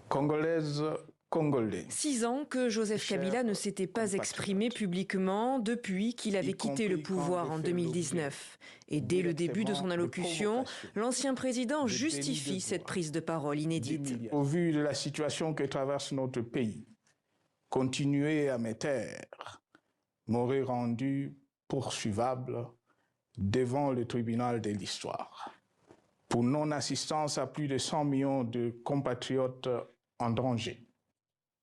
Congolaises, Congolais. 6 ans que Joseph Kabila ne s'était pas exprimé publiquement depuis qu'il avait quitté le pouvoir en 2019. Et dès le début de son allocution, l'ancien président justifie cette prise de parole inédite. Au vu de la situation que traverse notre pays, continuer à me taire m'aurait rendu poursuivable devant le tribunal de l'histoire pour non-assistance à plus de 100 millions de compatriotes en danger.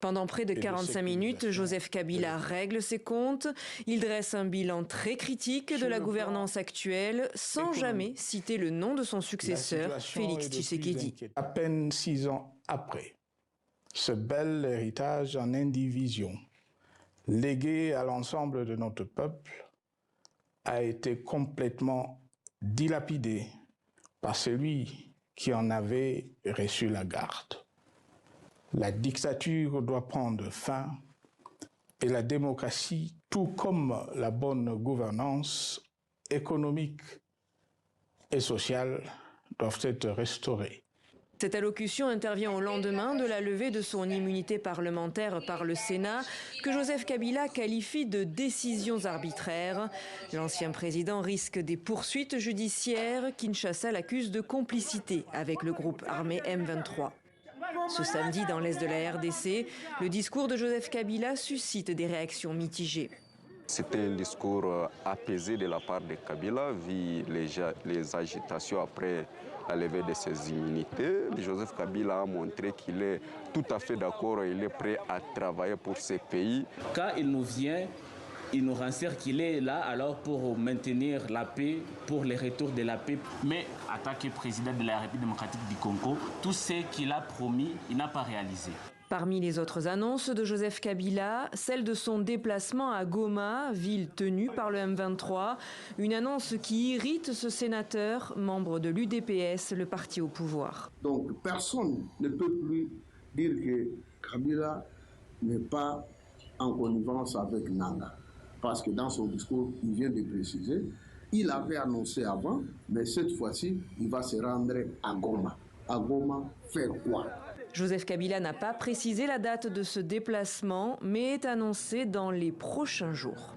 Pendant près de 45 minutes, Joseph Kabila règle ses comptes. Il dresse un bilan très critique de la gouvernance actuelle, sans jamais citer le nom de son successeur, Félix Tshisekedi. À peine 6 ans après, ce bel héritage en indivision, légué à l'ensemble de notre peuple, a été complètement dilapidé par celui qui en avait reçu la garde. La dictature doit prendre fin et la démocratie, tout comme la bonne gouvernance économique et sociale, doivent être restaurées. Cette allocution intervient au lendemain de la levée de son immunité parlementaire par le Sénat, que Joseph Kabila qualifie de décisions arbitraires. L'ancien président risque des poursuites judiciaires. Kinshasa l'accuse de complicité avec le groupe armé M23. Ce samedi, dans l'est de la RDC, le discours de Joseph Kabila suscite des réactions mitigées. C'était un discours apaisé de la part de Kabila, vu les agitations après la levée de ses immunités. Joseph Kabila a montré qu'il est tout à fait d'accord et il est prêt à travailler pour ce pays. Quand il nous vient, il nous rassure qu'il est là alors pour maintenir la paix, pour le retour de la paix. Mais en tant que président de la République démocratique du Congo, tout ce qu'il a promis, il n'a pas réalisé. Parmi les autres annonces de Joseph Kabila, celle de son déplacement à Goma, ville tenue par le M23, une annonce qui irrite ce sénateur, membre de l'UDPS, le parti au pouvoir. Donc personne ne peut plus dire que Kabila n'est pas en connivence avec Nanga. Parce que dans son discours, il vient de préciser, il avait annoncé avant, mais cette fois-ci, il va se rendre à Goma. À Goma, faire quoi? Joseph Kabila n'a pas précisé la date de ce déplacement, mais est annoncé dans les prochains jours.